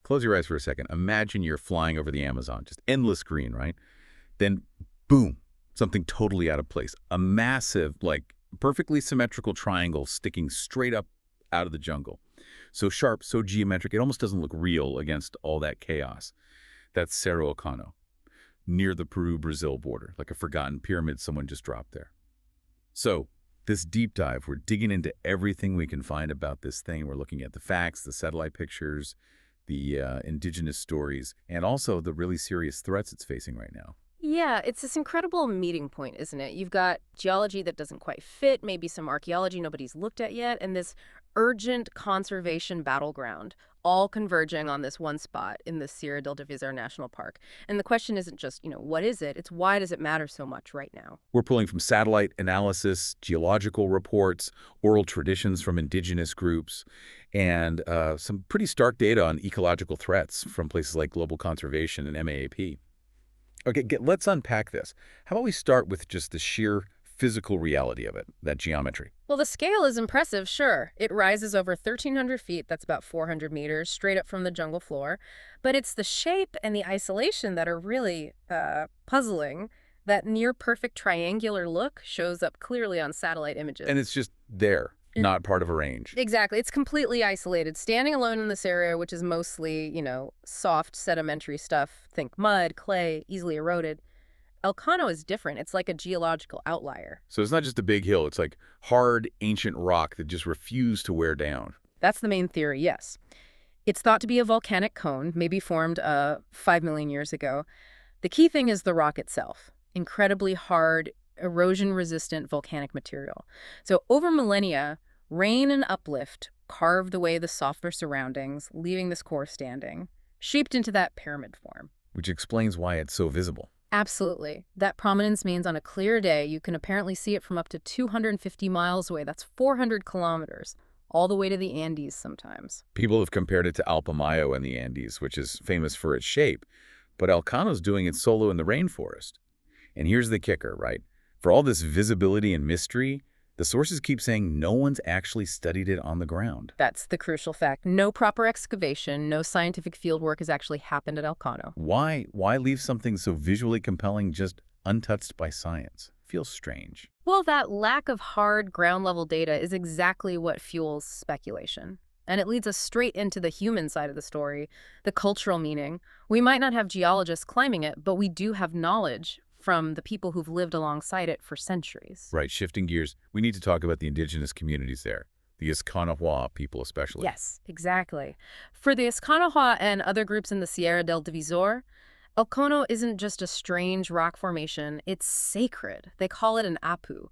Close your eyes for a second. Imagine you're flying over the Amazon, just endless green, right? Then, boom, something totally out of place. A massive, like, perfectly symmetrical triangle sticking straight up out of the jungle. So sharp, so geometric, it almost doesn't look real against all that chaos. That's Cerro El Cono, near the Peru-Brazil border, like a forgotten pyramid someone just dropped there. So, this deep dive, we're digging into everything we can find about this thing. We're looking at the facts, the satellite pictures, the indigenous stories, and also the really serious threats it's facing right now. Yeah, it's this incredible meeting point, isn't it? You've got geology that doesn't quite fit, maybe some archaeology nobody's looked at yet, and this urgent conservation battleground, all converging on this one spot in the Sierra del Divisor National Park. And the question isn't just, what is it? It's why does it matter so much right now? We're pulling from satellite analysis, geological reports, oral traditions from indigenous groups, and some pretty stark data on ecological threats from places like Global Conservation and MAAP. Okay, let's unpack this. How about we start with just the sheer physical reality of it, that geometry? Well, the scale is impressive, sure. It rises over 1,300 feet, that's about 400 meters, straight up from the jungle floor. But it's the shape and the isolation that are really puzzling. That near-perfect triangular look shows up clearly on satellite images. And it's just there, not part of a range. Exactly. It's completely isolated, standing alone in this area, which is mostly, soft sedimentary stuff. Think mud, clay, easily eroded. El Cono is different. It's like a geological outlier. So it's not just a big hill. It's like hard, ancient rock that just refused to wear down. That's the main theory, yes. It's thought to be a volcanic cone, maybe formed 5 million years ago. The key thing is the rock itself. Incredibly hard, erosion-resistant volcanic material. So over millennia, rain and uplift carved away the softer surroundings, leaving this core standing, shaped into that pyramid form. Which explains why it's so visible. Absolutely. That prominence means on a clear day, you can apparently see it from up to 250 miles away. That's 400 kilometers, all the way to the Andes sometimes. People have compared it to Alpamayo in the Andes, which is famous for its shape. But El Cono's doing it solo in the rainforest. And here's the kicker, right? For all this visibility and mystery, the sources keep saying no one's actually studied it on the ground. That's the crucial fact. No proper excavation, no scientific field work has actually happened at El Cono. Why leave something so visually compelling just untouched by science? Feels strange. Well, that lack of hard ground-level data is exactly what fuels speculation. And it leads us straight into the human side of the story, the cultural meaning. We might not have geologists climbing it, but we do have knowledge from the people who've lived alongside it for centuries. Right, shifting gears, we need to talk about the indigenous communities there, the Asháninka people especially. Yes, exactly. For the Asháninka and other groups in the Sierra del Divisor, El Cono isn't just a strange rock formation, it's sacred. They call it an apu.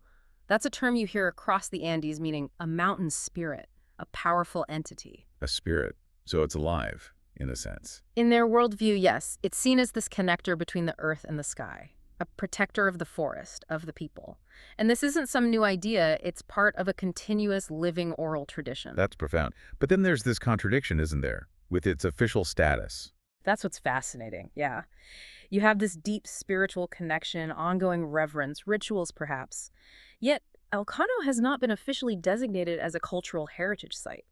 That's a term you hear across the Andes, meaning a mountain spirit, a powerful entity. A spirit, so it's alive, in a sense. In their worldview, yes, it's seen as this connector between the earth and the sky. A protector of the forest, of the people. And this isn't some new idea, it's part of a continuous living oral tradition. That's profound. But then there's this contradiction, isn't there, with its official status? That's what's fascinating, yeah. You have this deep spiritual connection, ongoing reverence, rituals perhaps. Yet, El Cono has not been officially designated as a cultural heritage site.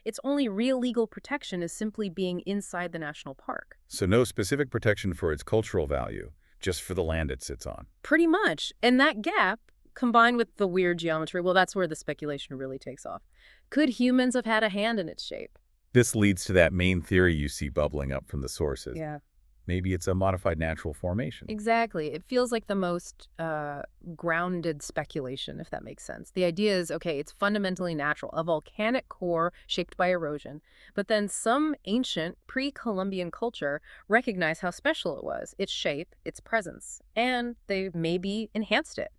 Its only real legal protection is simply being inside the national park. So no specific protection for its cultural value, just for the land it sits on. Pretty much. And that gap, combined with the weird geometry, well, that's where the speculation really takes off. Could humans have had a hand in its shape? This leads to that main theory you see bubbling up from the sources. Yeah. Maybe it's a modified natural formation. Exactly. It feels like the most grounded speculation, if that makes sense. The idea is, okay, it's fundamentally natural, a volcanic core shaped by erosion, but then some ancient pre-Columbian culture recognized how special it was, its shape, its presence, and they maybe enhanced it.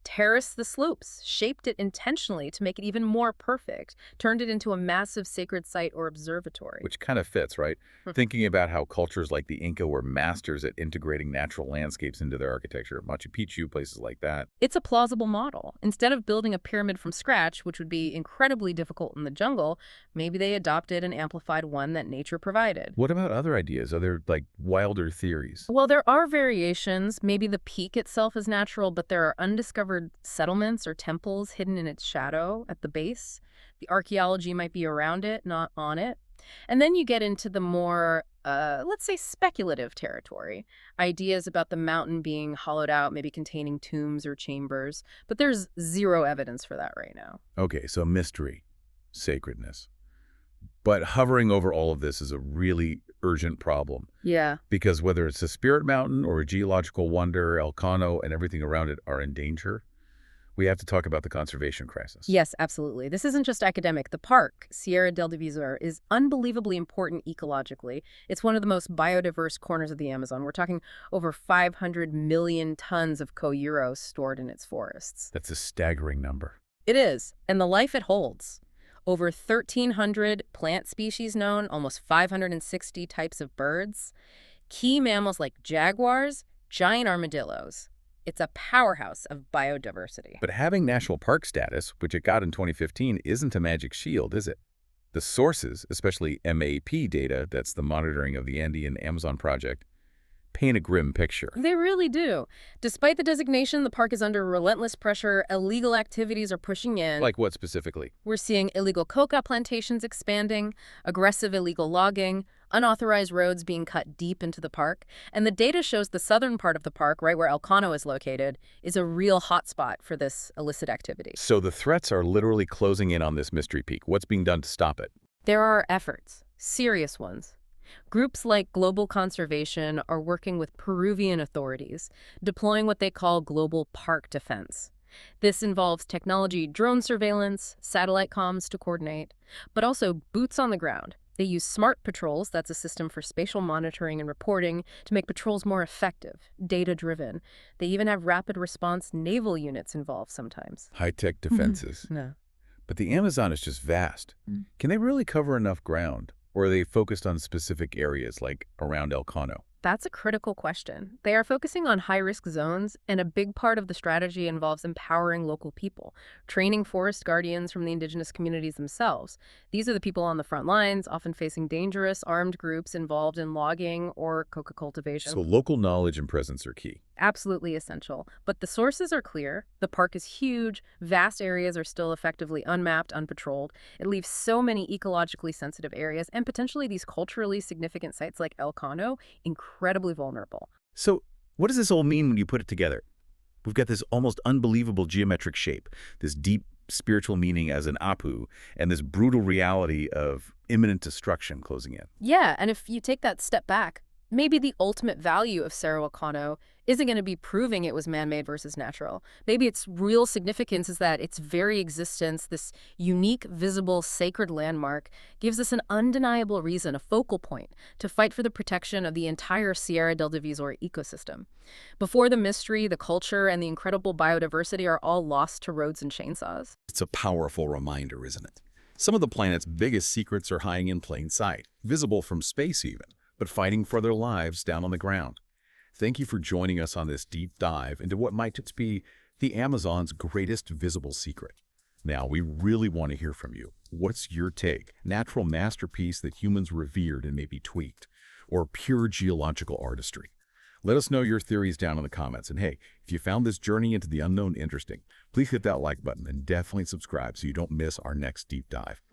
Terraced the slopes, shaped it intentionally to make it even more perfect, turned it into a massive sacred site or observatory. Which kind of fits, right? Thinking about how cultures like the Inca were masters at integrating natural landscapes into their architecture, Machu Picchu, places like that. It's a plausible model. Instead of building a pyramid from scratch, which would be incredibly difficult in the jungle, maybe they adopted and amplified one that nature provided. What about other ideas, other, wilder theories? Well, there are variations. Maybe the peak itself is natural, but there are undiscovered settlements or temples hidden in its shadow at the base. The archaeology might be around it, not on it. And then you get into the more let's say, speculative territory. Ideas about the mountain being hollowed out, maybe containing tombs or chambers, but there's zero evidence for that right now. Okay, so mystery, sacredness. But hovering over all of this is a really urgent problem. Yeah. Because whether it's a spirit mountain or a geological wonder, El Cono and everything around it are in danger, we have to talk about the conservation crisis. Yes, absolutely. This isn't just academic. The park, Sierra del Divisor, is unbelievably important ecologically. It's one of the most biodiverse corners of the Amazon. We're talking over 500 million tons of co-euros stored in its forests. That's a staggering number. It is, and the life it holds. Over 1,300 plant species known, almost 560 types of birds, key mammals like jaguars, giant armadillos. It's a powerhouse of biodiversity. But having national park status, which it got in 2015, isn't a magic shield, is it? The sources, especially MAP data, that's the monitoring of the Andean Amazon project, paint a grim picture. They really do. Despite the designation, the park is under relentless pressure. Illegal activities are pushing in. Like what specifically? We're seeing illegal coca plantations expanding, aggressive illegal logging, unauthorized roads being cut deep into the park. And the data shows the southern part of the park, right where El Cono is located, is a real hotspot for this illicit activity. So the threats are literally closing in on this mystery peak. What's being done to stop it? There are efforts, serious ones. Groups like Global Conservation are working with Peruvian authorities, deploying what they call global park defense. This involves technology, drone surveillance, satellite comms to coordinate, but also boots on the ground. They use smart patrols, that's a system for spatial monitoring and reporting, to make patrols more effective, data-driven. They even have rapid response naval units involved sometimes. High-tech defenses. No. But the Amazon is just vast. Can they really cover enough ground? Or are they focused on specific areas like around El Cono? That's a critical question. They are focusing on high-risk zones, and a big part of the strategy involves empowering local people, training forest guardians from the indigenous communities themselves. These are the people on the front lines, often facing dangerous armed groups involved in logging or coca cultivation. So local knowledge and presence are key. Absolutely essential. But the sources are clear. The park is huge. Vast areas are still effectively unmapped, unpatrolled. It leaves so many ecologically sensitive areas and potentially these culturally significant sites like El Cono incredibly vulnerable. So what does this all mean when you put it together? We've got this almost unbelievable geometric shape, this deep spiritual meaning as an Apu, and this brutal reality of imminent destruction closing in. Yeah, and if you take that step back, maybe the ultimate value of Cerro El Cono isn't going to be proving it was man-made versus natural. Maybe its real significance is that its very existence, this unique, visible, sacred landmark, gives us an undeniable reason, a focal point, to fight for the protection of the entire Sierra del Divisor ecosystem. Before the mystery, the culture, and the incredible biodiversity are all lost to roads and chainsaws. It's a powerful reminder, isn't it? Some of the planet's biggest secrets are hiding in plain sight, visible from space even, but fighting for their lives down on the ground. Thank you for joining us on this deep dive into what might just be the Amazon's greatest visible secret. Now, we really want to hear from you. What's your take? Natural masterpiece that humans revered and maybe tweaked, or pure geological artistry? Let us know your theories down in the comments. And hey, if you found this journey into the unknown interesting, please hit that like button and definitely subscribe so you don't miss our next deep dive.